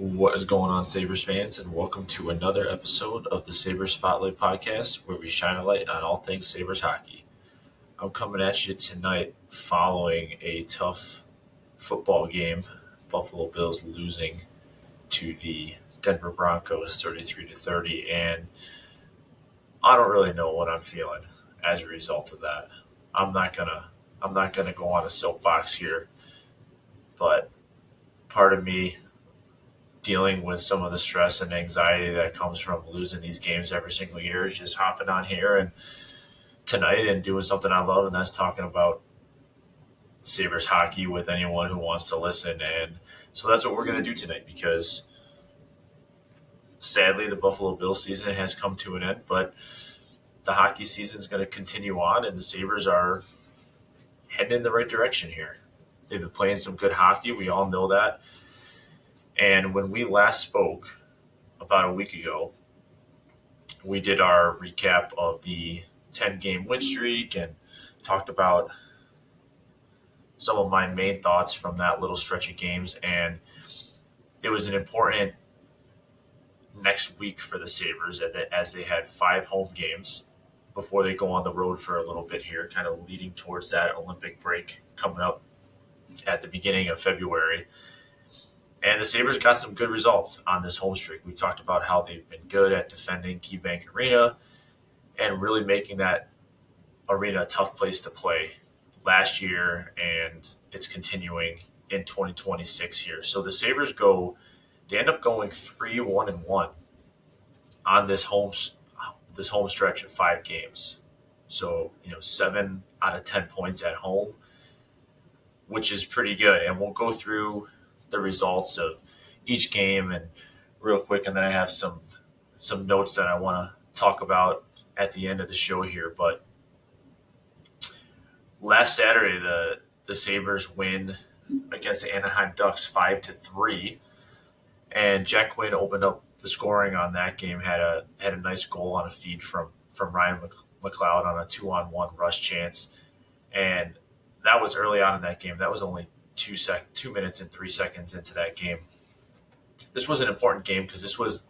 What is going on, Sabres fans, and welcome to another episode of the Sabres Spotlight podcast, where we shine a light on all things Sabres hockey. I'm coming at you tonight following a tough football game, Buffalo Bills losing to the Denver Broncos 33-30, and I don't really know what I'm feeling as a result of that. I'm not gonna I'm not gonna go on a soapbox here, but part of me dealing with some of the stress and anxiety that comes from losing these games every single year is just hopping on here and tonight and doing something I love, and that's talking about Sabres hockey with anyone who wants to listen. And so that's what we're going to do tonight because sadly the Buffalo Bills season has come to an end, but the hockey season is going to continue on, and the Sabres are heading in the right direction here. They've been playing some good hockey. We all know that. And when we last spoke about a week ago, we did our recap of the 10-game win streak and talked about some of my main thoughts from that little stretch of games. And it was an important next week for the Sabres as they had 5 home games before they go on the road for a little bit here, kind of leading towards that Olympic break coming up at the beginning of February. And the Sabres got some good results on this home streak. We talked about how they've been good at defending KeyBank Arena and really making that arena a tough place to play last year, and it's continuing in 2026 here. So the Sabres they end up going 3-1-1 on this home stretch of 5 games. So, 7 out of 10 points at home, which is pretty good. And we'll go through the results of each game and real quick, and then I have some notes that I want to talk about at the end of the show here. But last Saturday, the Sabres win against the Anaheim Ducks 5-3, and Jack Quinn opened up the scoring on that game. Had a nice goal on a feed from Ryan McLeod on a 2-on-1 rush chance, and that was early on in that game. That was only 2 minutes and 3 seconds into that game. This was an important game because this was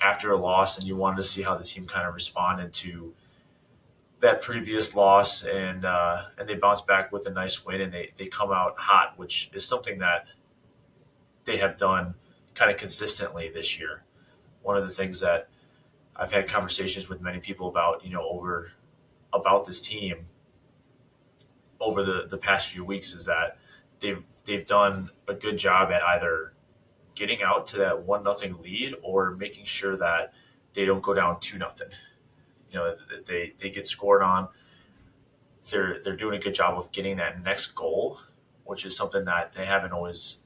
after a loss, and you wanted to see how the team kind of responded to that previous loss, and they bounced back with a nice win, and they come out hot, which is something that they have done kind of consistently this year. One of the things that I've had conversations with many people about, about this team over the past few weeks is that they've done a good job at either getting out to that 1-0 lead or making sure that they don't go down 2-0. They get scored on. They're doing a good job of getting that next goal, which is something that they haven't always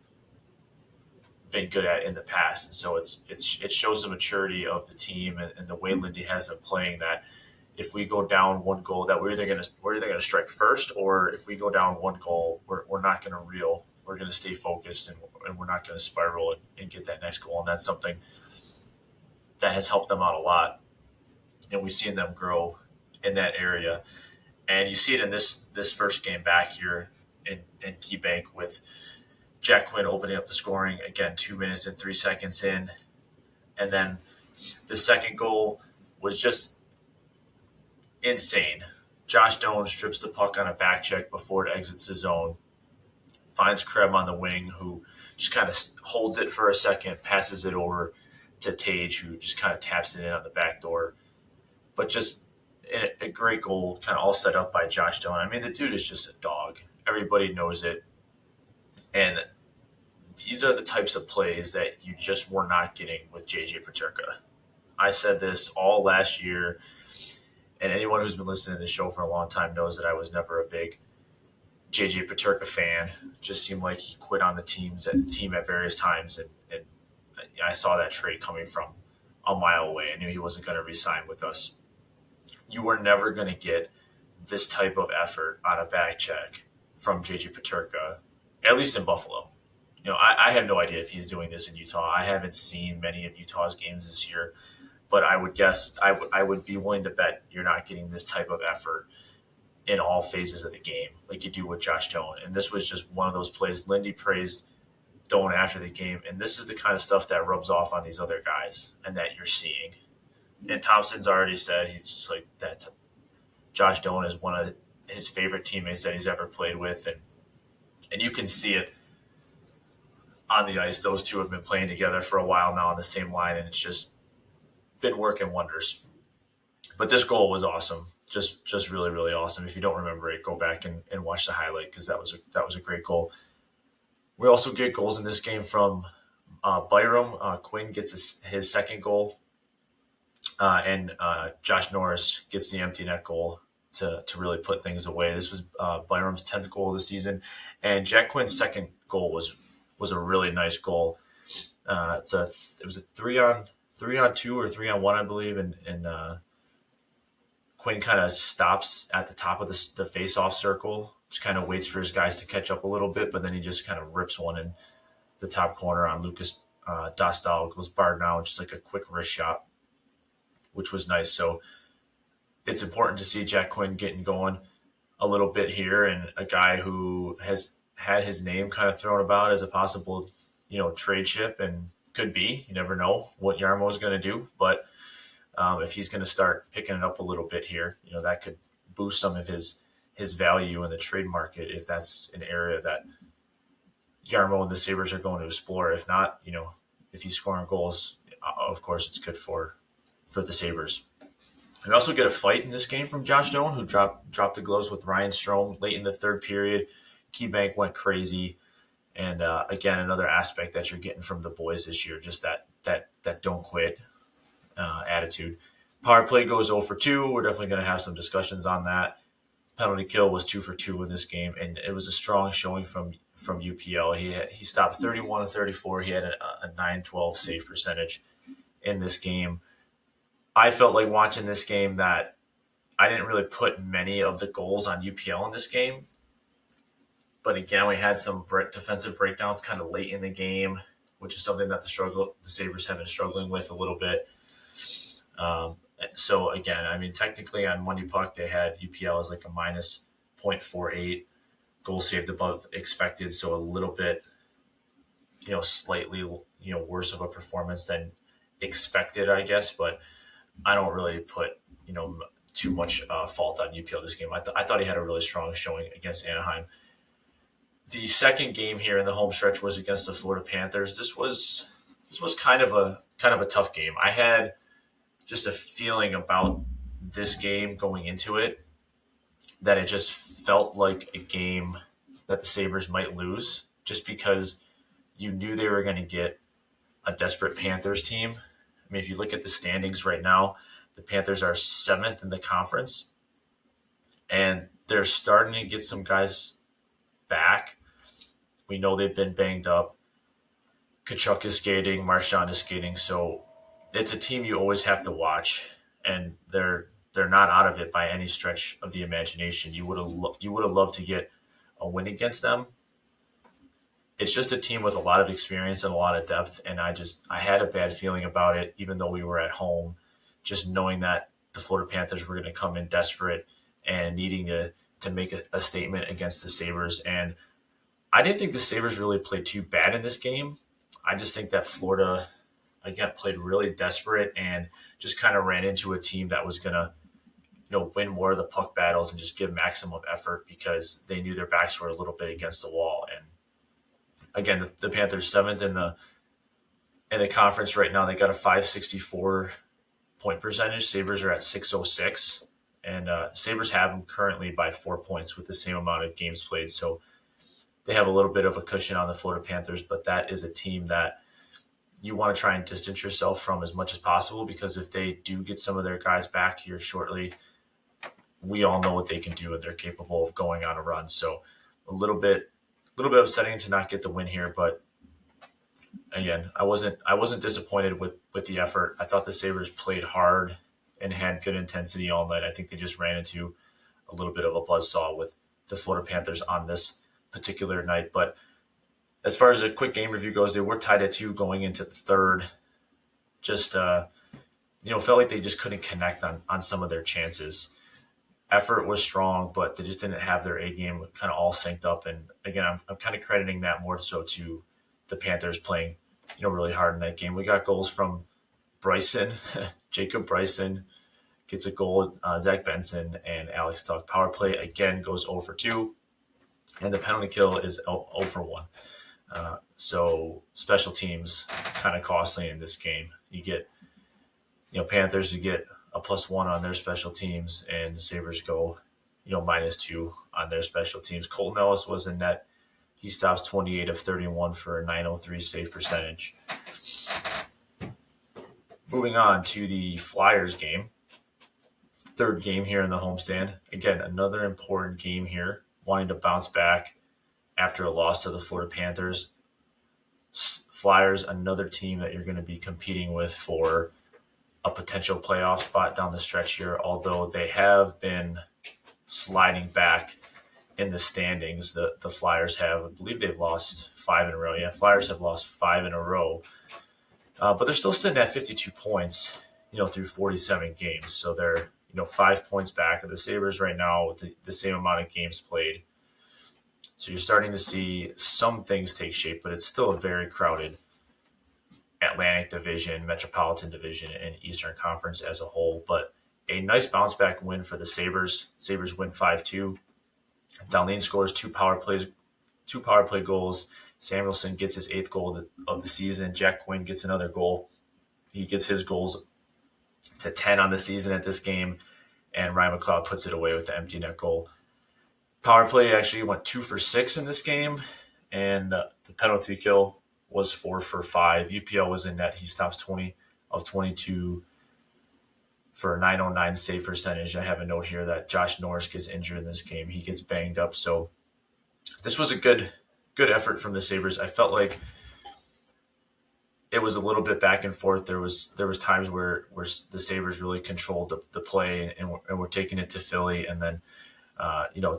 been good at in the past. And so it shows the maturity of the team and the way Lindy has them playing, that if we go down 1 goal, that we're either going to strike first, or if we go down 1 goal, we're not going to reel. We're going to stay focused, and we're not going to spiral and get that next goal. And that's something that has helped them out a lot. And we've seen them grow in that area. And you see it in this first game back here in KeyBank with Jack Quinn opening up the scoring, again, 2 minutes and 3 seconds in. And then the second goal was just insane. Josh Doan strips the puck on a back check before it exits the zone, finds Krebs on the wing, who just kind of holds it for a second, passes it over to Tage, who just kind of taps it in on the back door. But just a great goal, kind of all set up by Josh Doan. I mean, the dude is just a dog. Everybody knows it. And these are the types of plays that you just were not getting with JJ Peterka. I said this all last year, and anyone who's been listening to the show for a long time knows that I was never a big JJ Peterka fan. It just seemed like he quit on the team at various times, and I saw that trade coming from a mile away. I knew he wasn't going to re-sign with us. You were never going to get this type of effort on a back check from JJ Peterka, at least in Buffalo. I have no idea if he's doing this in Utah. I haven't seen many of Utah's games this year, but I would guess I would be willing to bet you're not getting this type of effort in all phases of the game like you do with Josh Doan. And this was just one of those plays. Lindy praised Doan after the game, and this is the kind of stuff that rubs off on these other guys and that you're seeing. And Thompson's already said he's just like that. Josh Doan is one of his favorite teammates that he's ever played with, and you can see it on the ice. Those two have been playing together for a while now on the same line, and it's just been working wonders. But this goal was awesome, just really really awesome. If you don't remember it, go back and watch the highlight because that was a great goal. We also get goals in this game from Byram. Quinn gets his second goal, and Josh Norris gets the empty net goal to really put things away. This was Byram's 10th goal of the season, and Jack Quinn's second goal was a really nice goal. It was a 3-on-2 or 3-on-1, I believe, and Quinn kind of stops at the top of the face-off circle, just kind of waits for his guys to catch up a little bit, but then he just kind of rips one in the top corner on Lucas Dostal. Goes barred now, just like a quick wrist shot, which was nice. So it's important to see Jack Quinn getting going a little bit here, and a guy who has had his name kind of thrown about as a possible, trade ship, and could be. You never know what Jarmo is going to do, but if he's going to start picking it up a little bit here, that could boost some of his value in the trade market if that's an area that Jarmo and the Sabres are going to explore. If not, if he's scoring goals, of course it's good for the Sabres. We also get a fight in this game from Josh Doan, who dropped the gloves with Ryan Strome late in the third period. Keybank went crazy. And again, another aspect that you're getting from the boys this year, just that don't quit attitude. Power play goes 0 for 2. We're definitely going to have some discussions on that. Penalty kill was 2 for 2 in this game, and it was a strong showing from UPL. He stopped 31 of 34. He had a 912 save percentage in this game. I felt like watching this game that I didn't really put many of the goals on UPL in this game. But again, we had some defensive breakdowns kind of late in the game, which is something that the Sabres have been struggling with a little bit. So again, I mean, technically on Money Puck, they had UPL as like a minus 0.48 goal saved above expected. So a little bit, slightly, worse of a performance than expected, I guess. But I don't really put, too much fault on UPL this game. I thought he had a really strong showing against Anaheim. The second game here in the home stretch was against the Florida Panthers. This was kind of a tough game. I had just a feeling about this game going into it that it just felt like a game that the Sabres might lose, just because you knew they were going to get a desperate Panthers team. I mean, if you look at the standings right now, the Panthers are 7th in the conference, and they're starting to get some guys back. We know they've been banged up. Kachuk is skating, Marchand is skating, so it's a team you always have to watch, and they're not out of it by any stretch of the imagination. You would have loved to get a win against them. It's just a team with a lot of experience and a lot of depth, and I had a bad feeling about it, even though we were at home, just knowing that the Florida Panthers were going to come in desperate and needing to make a statement against the Sabres. And I didn't think the Sabres really played too bad in this game. I just think that Florida, again, played really desperate and just kind of ran into a team that was going to, win more of the puck battles and just give maximum effort because they knew their backs were a little bit against the wall. And again, the Panthers 7th in the conference right now. They got a 564 point percentage. Sabres are at 606, and Sabres have them currently by 4 points with the same amount of games played. So they have a little bit of a cushion on the Florida Panthers, but that is a team that you want to try and distance yourself from as much as possible, because if they do get some of their guys back here shortly, we all know what they can do, and they're capable of going on a run. So a little bit upsetting to not get the win here, but again, I wasn't disappointed with the effort. I thought the Sabres played hard and had good intensity all night. I think they just ran into a little bit of a buzzsaw with the Florida Panthers on this particular night. But as far as a quick game review goes, they were tied at 2 going into the third. Just felt like they just couldn't connect on some of their chances. Effort was strong, but they just didn't have their A game kind of all synced up. And again, I'm kind of crediting that more so to the Panthers playing, really hard in that game. We got goals from Bryson, Jacob Bryson gets a goal, Zach Benson and Alex Tuch. Power play again goes 0 for 2, and the penalty kill is 0 for 1. So special teams kind of costly in this game. You get, Panthers to get a +1 on their special teams, and the Sabres go, -2 on their special teams. Colton Ellis was in net. He stops 28 of 31 for a .903 save percentage. Moving on to the Flyers game. Third game here in the homestand. Again, another important game here. Wanting to bounce back after a loss to the Florida Panthers. Flyers, another team that you're going to be competing with for a potential playoff spot down the stretch here, although they have been sliding back in the standings. The Flyers have, I believe they've lost 5 in a row. Yeah, Flyers have lost 5 in a row. But they're still sitting at 52 points, through 47 games. So they're, 5 points back of the Sabres right now with the same amount of games played. So you're starting to see some things take shape, but it's still a very crowded Atlantic Division, Metropolitan Division, and Eastern Conference as a whole. But a nice bounce back win for the Sabres. Sabres win 5-2. Dahlin scores 2 power play goals. Samuelsson gets his 8th goal of the season. Jack Quinn gets another goal. He gets his goals to 10 on the season at this game, and Ryan McLeod puts it away with the empty net goal. Power play actually went 2 for 6 in this game, and the penalty kill was 4 for 5. UPL was in net. He stops 20 of 22 for a .909 save percentage. I have a note here that Josh Norris gets injured in this game. He gets banged up. So this was a good effort from the Sabres. I felt like it was a little bit back and forth. There was times where the Sabres really controlled the play and were taking it to Philly, and then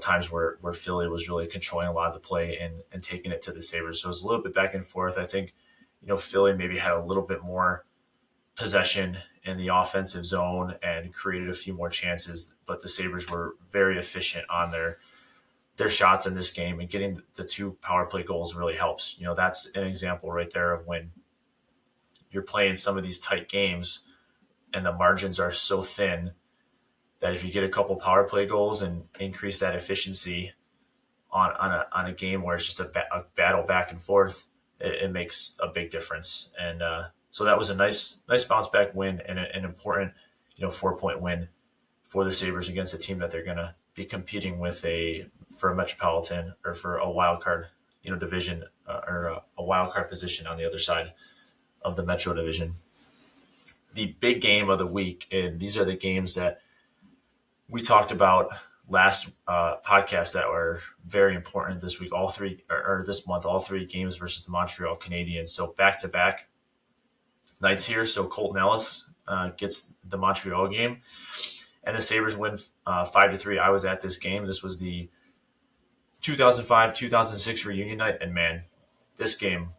times where Philly was really controlling a lot of the play and taking it to the Sabres. So it was a little bit back and forth. I think, Philly maybe had a little bit more possession in the offensive zone and created a few more chances, but the Sabres were very efficient on their shots in this game, and getting the 2 power play goals really helps. That's an example right there of when you're playing some of these tight games and the margins are so thin that if you get a couple power play goals and increase that efficiency on a game where it's just a battle back and forth, it makes a big difference. And so that was a nice bounce back win and an important 4-point win for the Sabres against a team that they're going to be competing with for a Metropolitan or for a wild card division or a wild card position on the other side of the Metro division. The big game of the week, and these are the games that we talked about last podcast that were very important this week, this month, all 3 games versus the Montreal Canadiens. So back-to-back nights here. So Colton Ellis gets the Montreal game, and the Sabres win 5-3. I was at this game. This was the 2005-2006 reunion night, and man, this game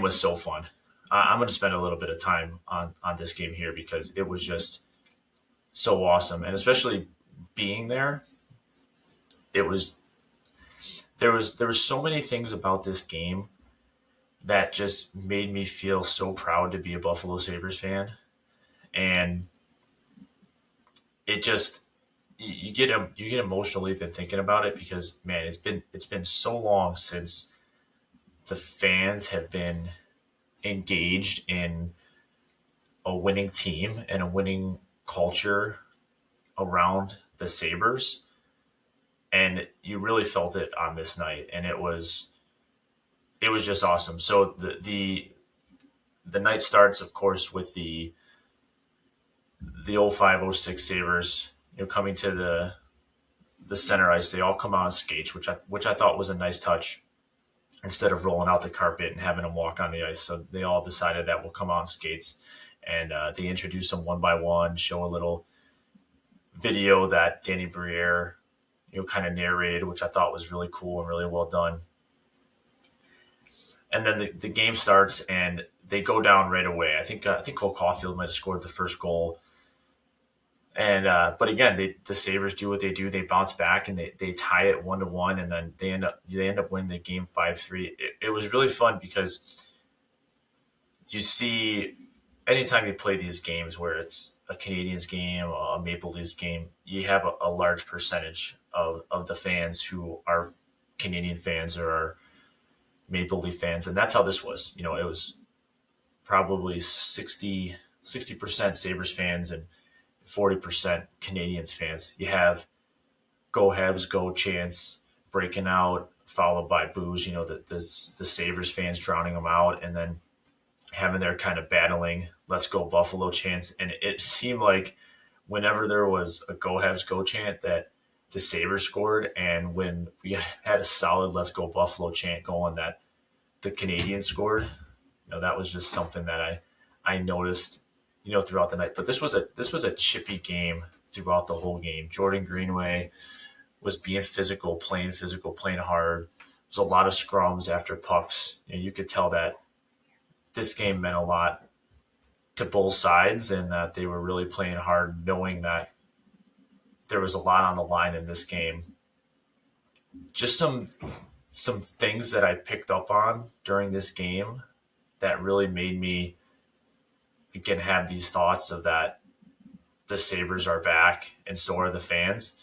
was so fun. I'm going to spend a little bit of time on this game here because it was just so awesome, and especially being there, there was so many things about this game that just made me feel so proud to be a Buffalo Sabres fan, and it just you get emotional even thinking about it because man, it's been so long since the fans have been engaged in a winning team and a winning culture around the Sabres, and you really felt it on this night, and it was just awesome. So the night starts, of course, with the 05-06 Sabres, coming to the center ice. They all come out on skates, which I thought was a nice touch, instead of rolling out the carpet and having them walk on the ice. So they all decided that we'll come on skates, and they introduce them one by one, show a little video that Danny Briere, kind of narrated, which I thought was really cool and really well done. And then the game starts, and they go down right away. I think Cole Caulfield might have scored the first goal And but again, the Sabres do what they do. They bounce back and they tie it 1-1, and then they end up winning the game 5-3. It was really fun because you see anytime you play these games where it's a Canadians game, a Maple Leafs game, you have a large percentage of the fans who are Canadian fans or are Maple Leaf fans, and that's how this was. It was probably 60% Sabres fans and 40% Canadians fans. You have go Habs, go chants breaking out, followed by boos. The Sabres fans drowning them out, and then having their kind of battling "Let's go Buffalo" chants. And it seemed like whenever there was a "Go Habs, go" chant, that the Sabres scored, and when we had a solid "Let's go Buffalo" chant going, that the Canadians scored. That was just something that I noticed, throughout the night. But this was a chippy game throughout the whole game. Jordan Greenway was being physical, playing hard. There was a lot of scrums after pucks. You could tell that this game meant a lot to both sides and that they were really playing hard, knowing that there was a lot on the line in this game. Just some things that I picked up on during this game that really made me again have these thoughts of that the Sabres are back and so are the fans.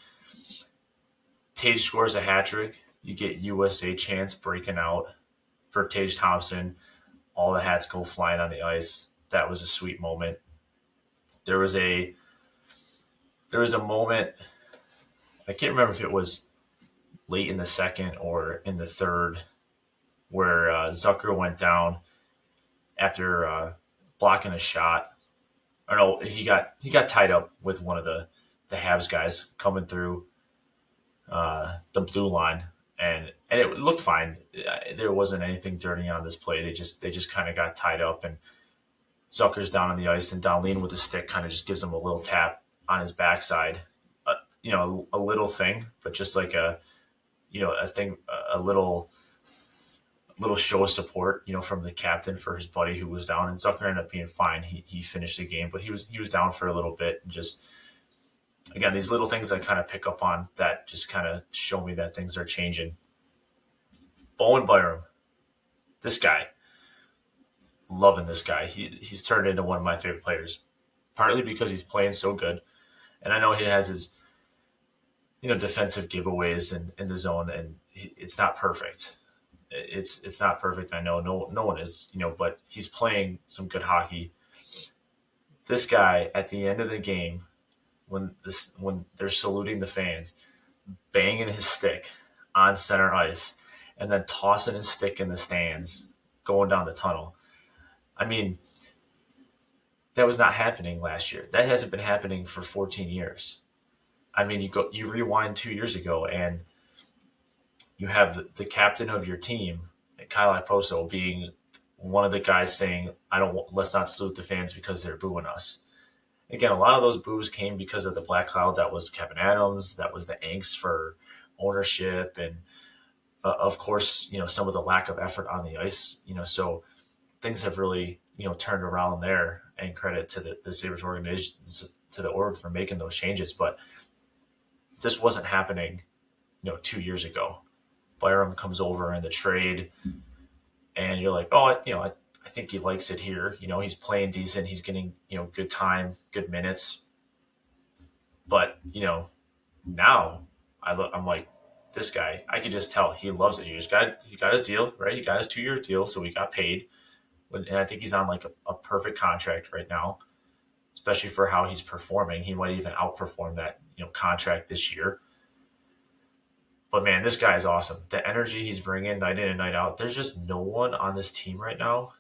Tage scores a hat trick. You get USA chants breaking out for Tage Thompson. All the hats go flying on the ice. That was a sweet moment. There was a moment, I can't remember if it was late in the second or in the third, where Zucker went down after blocking a shot. Or no, he got tied up with one of the Habs guys coming through the blue line, and it looked fine. There wasn't anything dirty on this play. They just kind of got tied up, and Zucker's down on the ice, and Dahlin with the stick kind of just gives him a little tap on his backside. A little thing, but just like a thing, a little show of support, from the captain for his buddy who was down. And Zucker ended up being fine. He finished the game, but he was down for a little bit. And just again, these little things I kind of pick up on that just kind of show me that things are changing. Bowen Byram, this guy, loving this guy. He's turned into one of my favorite players, partly because he's playing so good, and I know he has his defensive giveaways in the zone, and it's not perfect. It's not perfect. I know no one is, but he's playing some good hockey. This guy at the end of the game, when they're saluting the fans, banging his stick on center ice, and then tossing his stick in the stands, going down the tunnel. I mean, that was not happening last year. That hasn't been happening for 14 years. I mean, you rewind 2 years ago, and you have the captain of your team, Kyle Iposo, being one of the guys saying, let's not salute the fans because they're booing us." Again, a lot of those boos came because of the black cloud that was Kevin Adams, that was the angst for ownership, and of course, some of the lack of effort on the ice. So things have really, turned around there, and credit to the Sabres organizations, to the org for making those changes. But this wasn't happening, 2 years ago. Byram comes over in the trade, and you're like, oh, I think he likes it here. He's playing decent. He's getting, good time, good minutes. But, now I'm like, this guy, I could just tell he loves it. He got his deal, right? He got his 2 year deal, so he got paid. And I think he's on like a perfect contract right now, especially for how he's performing. He might even outperform that, contract this year. But man, this guy is awesome. The energy he's bringing night in and night out. There's just no one on this team right now.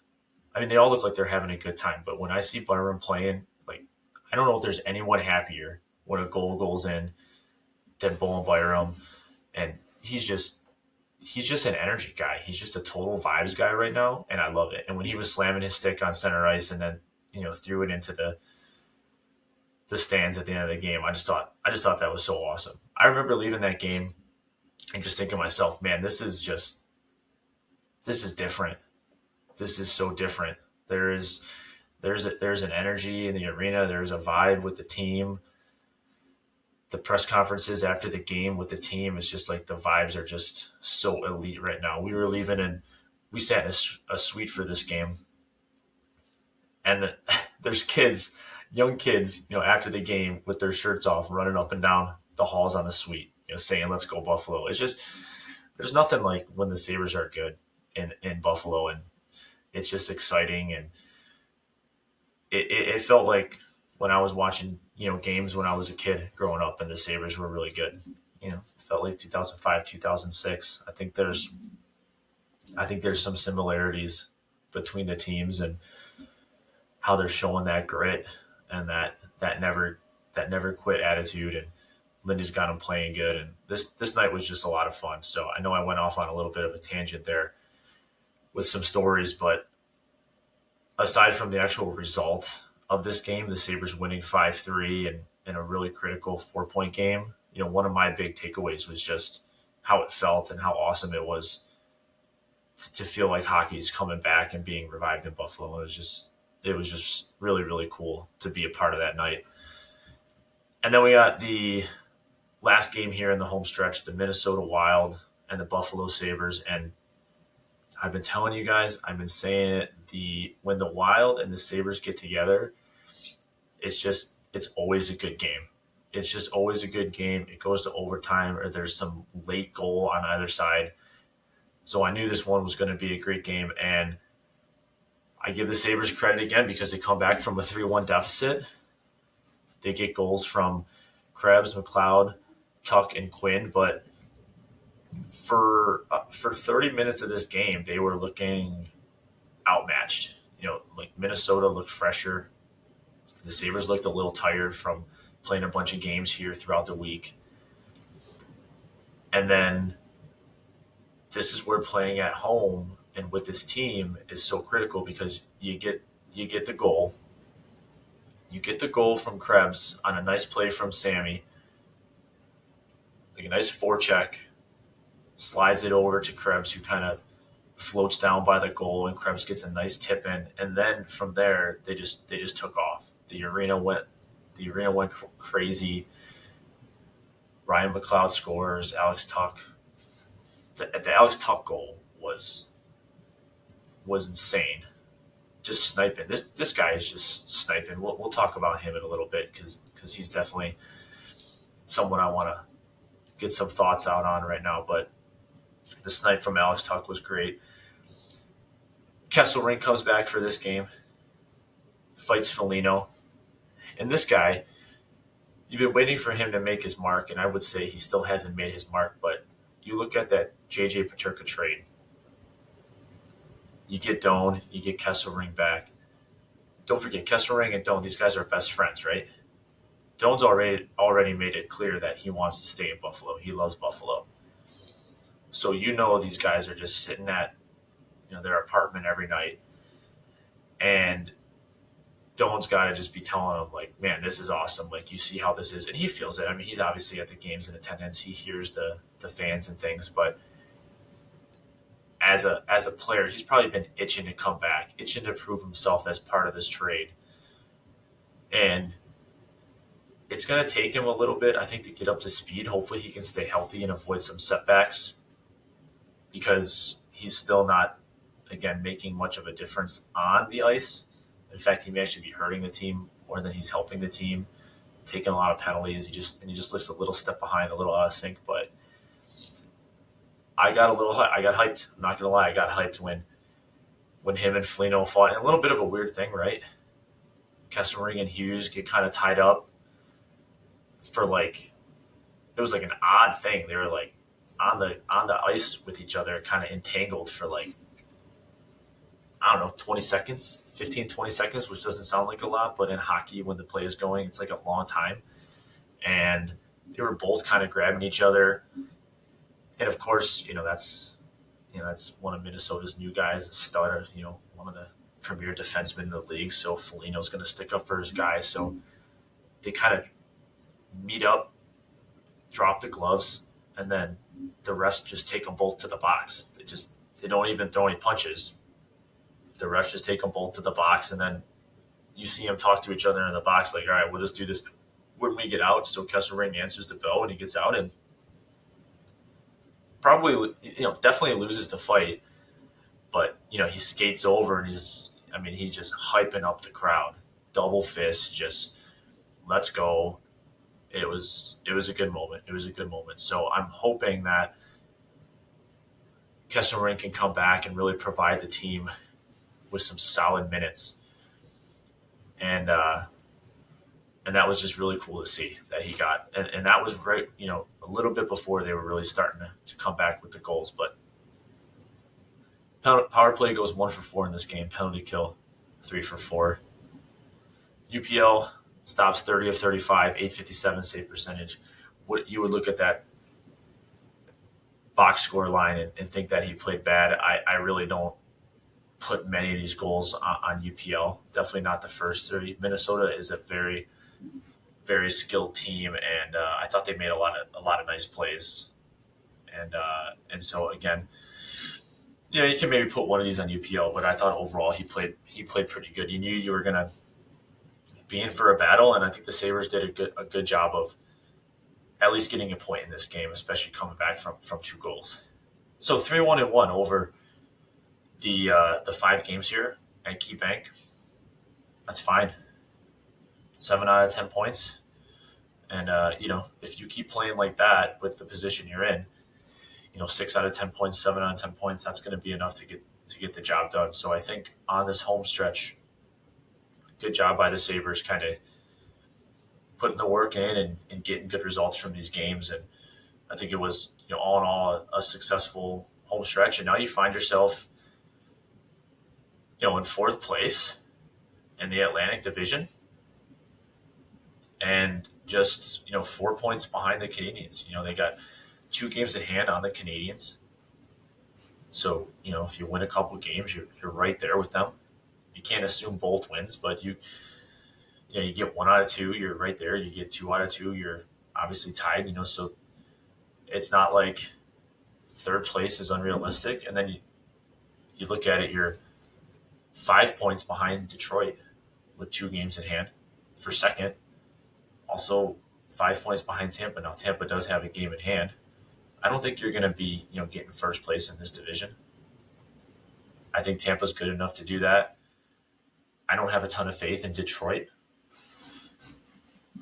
I mean, they all look like they're having a good time. But when I see Byram playing, like, I don't know if there's anyone happier when a goal goes in than Bowen Byram. And he's just an energy guy. He's just a total vibes guy right now, and I love it. And when he was slamming his stick on center ice and then threw it into the stands at the end of the game, I just thought that was so awesome. I remember leaving that game and just thinking to myself, man, this is different. This is so different. There's an energy in the arena. There's a vibe with the team. the press conferences after the game with the team is just like the vibes are just so elite right now. We were leaving and we sat in a suite for this game, and there's kids, young kids, after the game with their shirts off, running up and down the halls on the suite, saying "Let's go Buffalo." It's just there's nothing like when the Sabres are good in Buffalo, and it's just exciting, and it felt like when I was watching games when I was a kid growing up, and the Sabres were really good. It felt like 2005, 2006. I think there's some similarities between the teams and how they're showing that grit and that never quit attitude. And Lindy's got them playing good. And this night was just a lot of fun. So I know I went off on a little bit of a tangent there with some stories, but aside from the actual result of this game, the Sabres winning 5-3 and in a really critical 4-point game, one of my big takeaways was just how it felt and how awesome it was to feel like hockey's coming back and being revived in Buffalo. It was just really, really cool to be a part of that night. And then we got the last game here in the home stretch, the Minnesota Wild and the Buffalo Sabres. And I've been telling you guys, I've been saying it, when the Wild and the Sabres get together, it's always a good game. It's just always a good game. It goes to overtime or there's some late goal on either side. So I knew this one was going to be a great game. And I give the Sabres credit again because they come back from a 3-1 deficit. They get goals from Krebs, McLeod, Tuch, and Quinn. But for 30 minutes of this game, they were looking outmatched. Like Minnesota looked fresher. The Sabres looked a little tired from playing a bunch of games here throughout the week. And then this is where playing at home and with this team is so critical because you get the goal. You get the goal from Krebs on a nice play from Sammy. Like a nice forecheck, slides it over to Krebs, who kind of floats down by the goal, and Krebs gets a nice tip in. And then from there, they just took off. The arena went crazy. Ryan McLeod scores. Alex Tuch. The Alex Tuch goal was insane. Just sniping. This guy is just sniping. We'll talk about him in a little bit because he's definitely someone I want to get some thoughts out on right now. But the snipe from Alex Tuch was great. Kesselring comes back for this game, fights Foligno. And this guy, you've been waiting for him to make his mark, and I would say he still hasn't made his mark. But you look at that J.J. Peterka trade. You get Doan, you get Kesselring back. Don't forget, Kesselring and Doan, these guys are best friends, right? Doan's already made it clear that he wants to stay in Buffalo. He loves Buffalo. So these guys are just sitting at their apartment every night. And Doan's got to just be telling them, like, man, this is awesome. Like, you see how this is. And he feels it. I mean, he's obviously at the games in attendance. He hears the fans and things. But as a player, he's probably been itching to come back, itching to prove himself as part of this trade. And it's going to take him a little bit, I think, to get up to speed. Hopefully he can stay healthy and avoid some setbacks because he's still not, again, making much of a difference on the ice. In fact, he may actually be hurting the team more than he's helping the team, taking a lot of penalties. He just looks a little step behind, a little out of sync. But I got hyped. I'm not gonna lie, I got hyped when him and Foligno fought. And a little bit of a weird thing, right? Kesselring and Hughes get kind of tied up for it was like an odd thing. They were like on the ice with each other, kind of entangled for I don't know, 20 seconds, 15, 20 seconds, which doesn't sound like a lot, but in hockey, when the play is going, it's like a long time. And they were both kind of grabbing each other. And of course, that's one of Minnesota's new guys, a stud, one of the premier defensemen in the league. So Foligno's going to stick up for his guy. So they kind of meet up, drop the gloves, and then the refs just take them both to the box. They don't even throw any punches. The refs just take them both to the box, and then you see them talk to each other in the box like, all right, we'll just do this when we get out. So Kesselring answers the bell when he gets out, and probably definitely loses the fight, but he skates over and he's just hyping up the crowd, double fist, just let's go. It was a good moment. It was a good moment. So I'm hoping that Kesselring can come back and really provide the team with some solid minutes, and that was just really cool to see that he got, and that was right, a little bit before they were really starting to come back with the goals. But power play goes 1 for 4 in this game. Penalty kill 3 for 4. UPL stops 30 of 35, 857 save percentage. What you would look at that box score line and think that he played bad. I really don't put many of these goals on UPL. Definitely not the first 30. Minnesota is a very, very skilled team, and I thought they made a lot of nice plays. And so again, you can maybe put one of these on UPL, but I thought overall he played pretty good. You knew you were gonna be in for a battle, and I think the Sabres did a good job of at least getting a point in this game, especially coming back from 2 goals. So 3-1-1 over the 5 games here at Key Bank. That's fine. 7 out of 10 points, and if you keep playing like that with the position you're in, 6 out of 10 points, 7 out of 10 points, that's going to be enough to get the job done. So I think on this home stretch, good job by the Sabres, kind of putting the work in and getting good results from these games. And I think it was, all in all, a successful home stretch. And now you find yourself, in 4th place in the Atlantic Division, and just 4 points behind the Canadiens. They got 2 games at hand on the Canadiens. So if you win a couple of games, you're right there with them. You can't assume both wins, but you get 1 out of 2, you're right there. You get 2 out of 2, you're obviously tied. So it's not like 3rd place is unrealistic. And then you look at it, you're 5 points behind Detroit with 2 games in hand for 2nd. Also 5 points behind Tampa. Now Tampa does have a game in hand. I don't think you're going to be, getting 1st place in this division. I think Tampa's good enough to do that. I don't have a ton of faith in Detroit.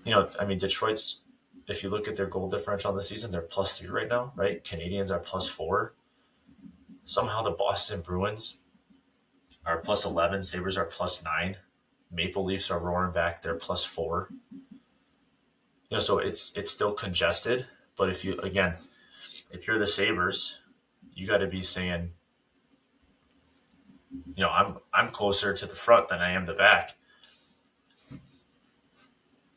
Detroit's, if you look at their goal differential on the season, they're +3 right now, right? Canadians are +4. Somehow the Boston Bruins are +11. Sabres are +9. Maple Leafs are roaring back. They're +4. So it's still congested. But if you're the Sabres, you got to be saying, I'm closer to the front than I am the back.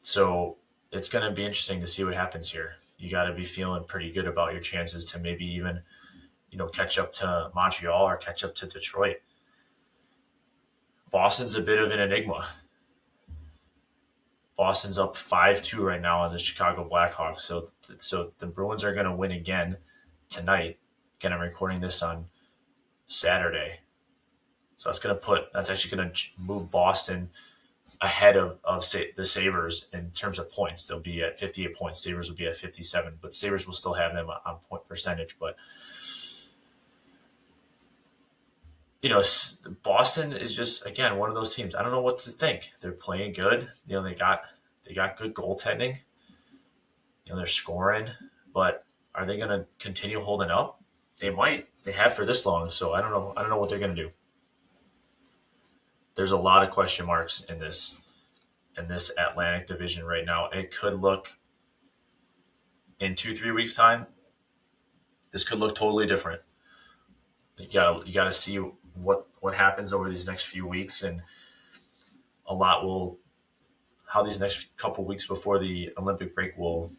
So it's going to be interesting to see what happens here. You got to be feeling pretty good about your chances to maybe even, catch up to Montreal or catch up to Detroit. Boston's a bit of an enigma. Boston's up 5-2 right now on the Chicago Blackhawks. So the Bruins are going to win again tonight. Again, I'm recording this on Saturday. So that's actually going to move Boston ahead of the Sabres in terms of points. They'll be at 58 points. Sabres will be at 57, but Sabres will still have them on point percentage. But Boston is just, again, one of those teams. I don't know what to think. They're playing good. They got good goaltending. They're scoring, but are they going to continue holding up? They might. They have for this long, so I don't know. I don't know what they're going to do. There's a lot of question marks in this Atlantic Division right now. It could look, in 2-3 weeks' time, this could look totally different. You gotta see what happens over these next few weeks, and how these next couple weeks before the Olympic break will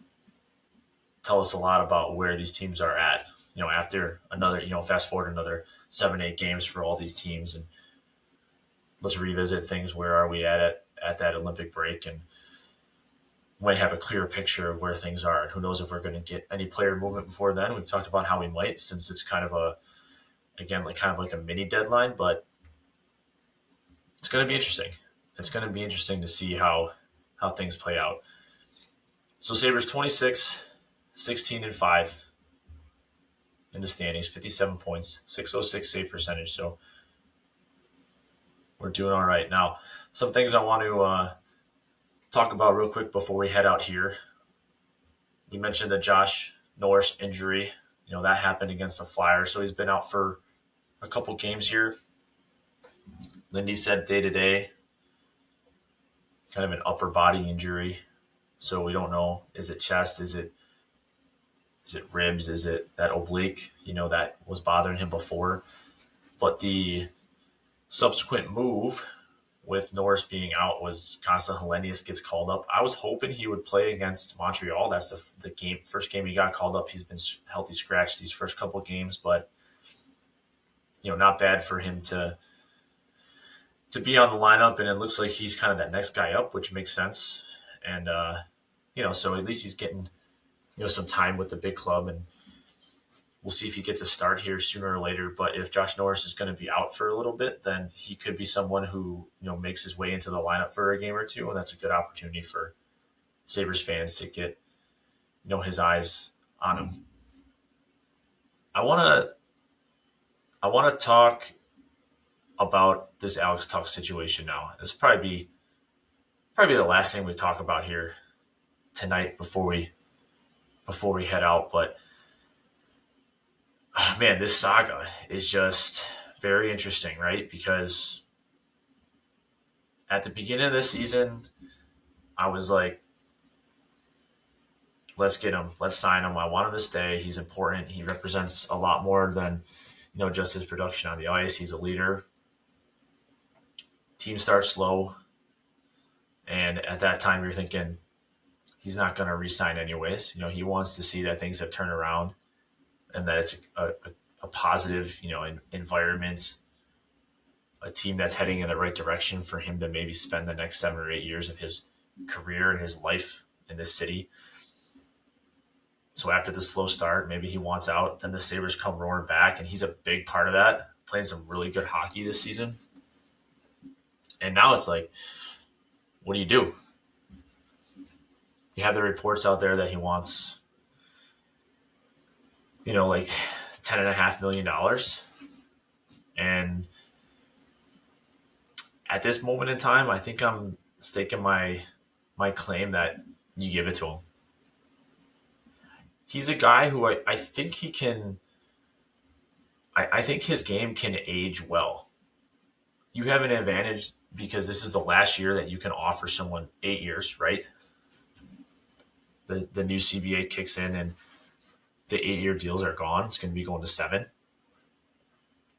tell us a lot about where these teams are at. After another, fast forward another 7-8 games for all these teams, and let's revisit things. Where are we at that Olympic break, and might have a clearer picture of where things are. And who knows if we're going to get any player movement before then. We've talked about how we might, since it's kind of like a mini deadline, but it's going to be interesting. It's going to be interesting to see how things play out. So Sabres 26, 16 and 5 in the standings, 57 points, 606 save percentage. So we're doing all right. Now, some things I want to talk about real quick before we head out here. We mentioned the Josh Norris injury. That happened against the Flyers. So he's been out for a couple games here. Lindy said day to day, kind of an upper body injury. So we don't know. Is it chest? Is it ribs? Is it that oblique? That was bothering him before. But the subsequent move with Norris being out was Constant Helenius gets called up. I was hoping he would play against Montreal. That's the first game he got called up. He's been healthy scratched these first couple of games, but not bad for him to be on the lineup. And it looks like he's kind of that next guy up, which makes sense. And so at least he's getting some time with the big club, and we'll see if he gets a start here sooner or later. But if Josh Norris is going to be out for a little bit, then he could be someone who, makes his way into the lineup for a game or two. And that's a good opportunity for Sabres fans to get, his eyes on him. I want to talk about this Alex Tuch situation now. This will probably be the last thing we talk about here tonight before we head out. But man, this saga is just very interesting, right? Because at the beginning of this season, I was like, let's get him. Let's sign him. I want him to stay. He's important. He represents a lot more than, just his production on the ice. He's a leader. Team starts slow. And at that time, you're thinking he's not going to re-sign anyways. He wants to see that things have turned around and that it's a positive, environment, a team that's heading in the right direction for him to maybe spend the next 7 or 8 years of his career and his life in this city. So after the slow start, maybe he wants out. Then the Sabres come roaring back, and he's a big part of that, playing some really good hockey this season. And now it's like, what do? You have the reports out there that he wants, like $10.5 million. And at this moment in time, I think I'm staking my claim that you give it to him. He's a guy who I think he can. I think his game can age well. You have an advantage because this is the last year that you can offer someone 8 years, right? The new CBA kicks in and the 8-year deals are gone. It's going to be going to 7.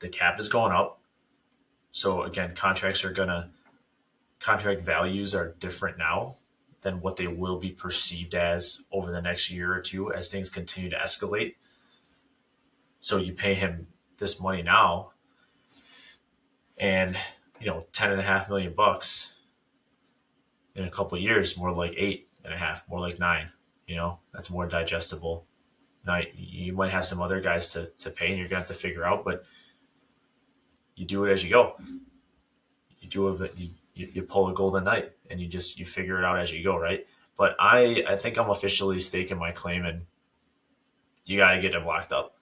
The cap is going up. So again, contract values are different now than what they will be perceived as over the next year or two as things continue to escalate. So you pay him this money now, and $10.5 million in a couple of years, more like 8.5, more like 9. That's more digestible. Now you might have some other guys to pay, and you're gonna have to figure out, but you do it as you go. You pull a golden knight, and you figure it out as you go, right? But I think I'm officially staking my claim, and you got to get him locked up.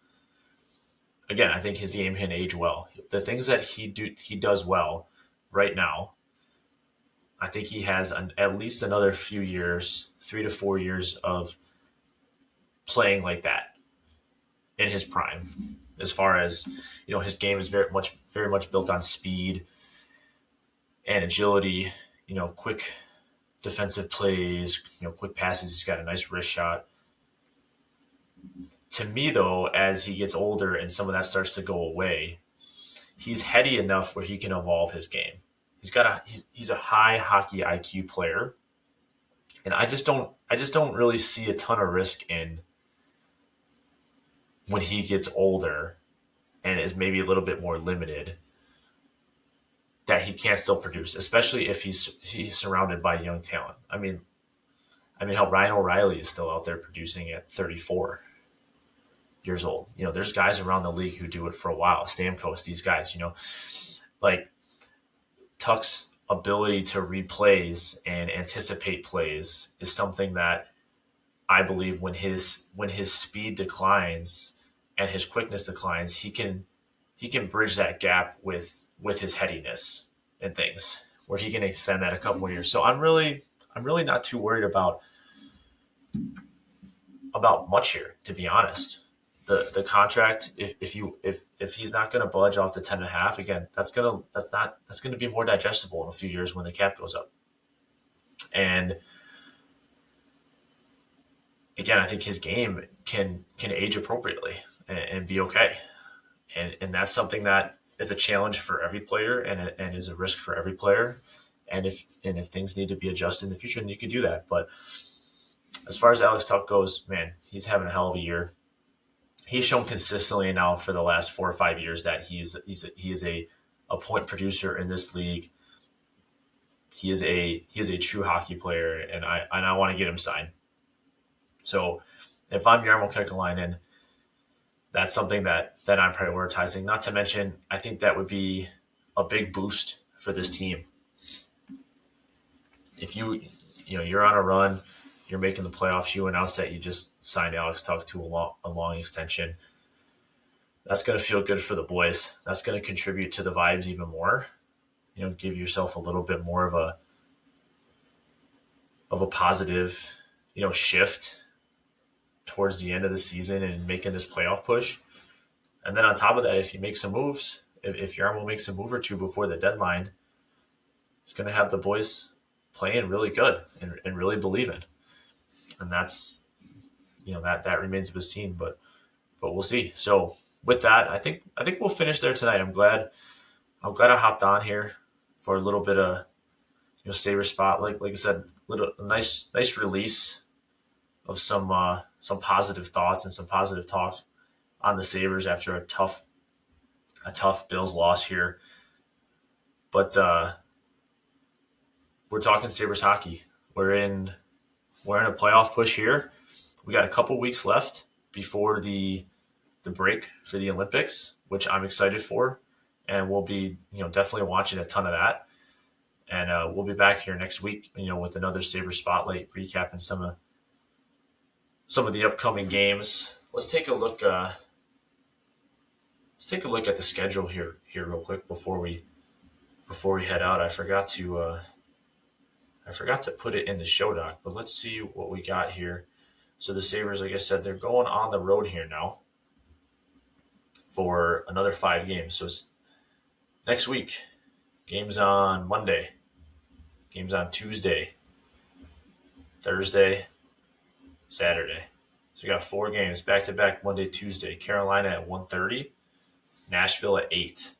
Again, I think his game can age well. The things that he does well right now, I think he has at least another few years, 3 to 4 years of playing like that in his prime. As far as his game is very much built on speed and agility. Quick defensive plays. Quick passes. He's got a nice wrist shot. To me, though, as he gets older and some of that starts to go away, he's heady enough where he can evolve his game. He's a high hockey IQ player, and I just don't really see a ton of risk in when he gets older and is maybe a little bit more limited that he can't still produce, especially if he's surrounded by young talent. I mean, how Ryan O'Reilly is still out there producing at 34 years old. There's guys around the league who do it for a while. Stamkos, these guys, like Tuch's ability to read plays and anticipate plays is something that I believe when his speed declines and his quickness declines, he can bridge that gap with his headiness and things, where he can extend that a couple more years. So I'm really not too worried about much here, to be honest. The contract, if he's not going to budge off the 10.5 again, that's gonna be more digestible in a few years when the cap goes up. And again, I think his game can age appropriately and be okay. And that's something that is a challenge for every player and is a risk for every player. And if things need to be adjusted in the future, then you can do that. But as far as Alex Tuch goes, man, he's having a hell of a year. He's shown consistently now for the last 4 or 5 years that he is a point producer in this league. He is a true hockey player, and I want to get him signed. So if I'm Jarmo Kekalainen, that's something that I'm prioritizing. Not to mention, I think that would be a big boost for this team. If you're on a run, you're making the playoffs, you announce that you just signed Alex Tuch to a long extension. That's going to feel good for the boys. That's going to contribute to the vibes even more. Give yourself a little bit more of a positive, shift towards the end of the season and making this playoff push. And then on top of that, if you make some moves, if Jarmo makes a move or two before the deadline, it's going to have the boys playing really good and really believing. And that's, that remains of his team, but we'll see. So with that, I think we'll finish there tonight. I'm glad I hopped on here for a little bit of Sabres Spotlight. Like I said, a nice release of some positive thoughts and some positive talk on the Sabres after a tough Bills loss here. But we're talking Sabres hockey. We're in a playoff push here. We got a couple weeks left before the break for the Olympics, which I'm excited for, and we'll be definitely watching a ton of that. And we'll be back here next week, with another Sabres Spotlight recapping some of the upcoming games. Let's take a look. Let's take a look at the schedule here real quick before we head out. I forgot to put it in the show doc, but let's see what we got here. So the Sabres, like I said, they're going on the road here now for another 5 games. So it's next week, games on Monday, games on Tuesday, Thursday, Saturday. So you got 4 games back-to-back Monday, Tuesday. Carolina at 1:30, Nashville at 8.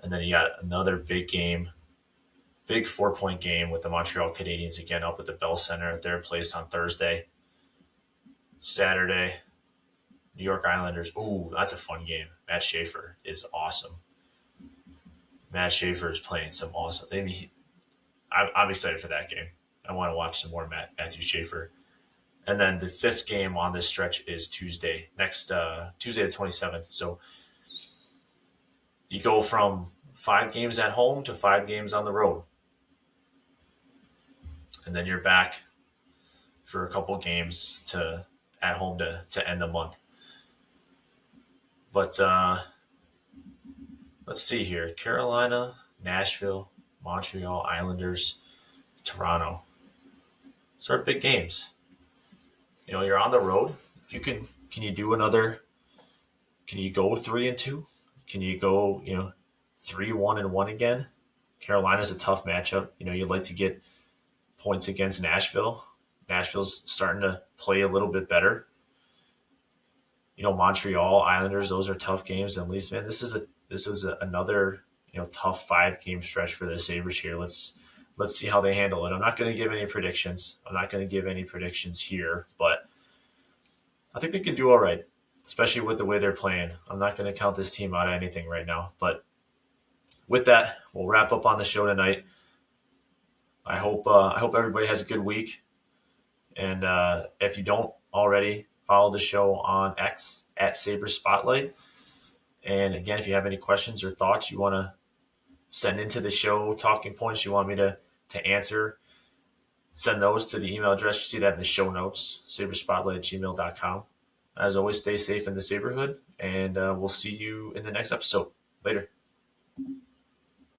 And then you got another big game, big 4-point game with the Montreal Canadiens again up at the Bell Center at their place on Thursday. Saturday, New York Islanders. Ooh, that's a fun game. Matt Schaefer is awesome. Matt Schaefer is playing some awesome. I'm excited for that game. I want to watch some more Matthew Schaefer. And then the 5th game on this stretch is Tuesday, Tuesday the 27th. So you go from 5 games at home to 5 games on the road. And then you're back for a couple games at home to end the month. But let's see here. Carolina, Nashville, Montreal, Islanders, Toronto. Those are big games. You're on the road. If you can you do another? Can you go 3-2? Can you go 3-1-1 again? Carolina's a tough matchup. You'd like to get points against Nashville. Nashville's starting to play a little bit better. Montreal, Islanders, those are tough games. And Leafs, man, this is another tough 5-game stretch for the Sabres here. Let's see how they handle it. I'm not going to give any predictions. Here, but I think they can do all right, especially with the way they're playing. I'm not going to count this team out of anything right now. But with that, we'll wrap up on the show tonight. I hope everybody has a good week. And if you don't already, follow the show on X at Sabres Spotlight. And again, if you have any questions or thoughts you want to send into the show, talking points you want me to answer, send those to the email address. You see that in the show notes, sabresspotlight@gmail.com. As always, stay safe in the Sabrehood, and we'll see you in the next episode. Later.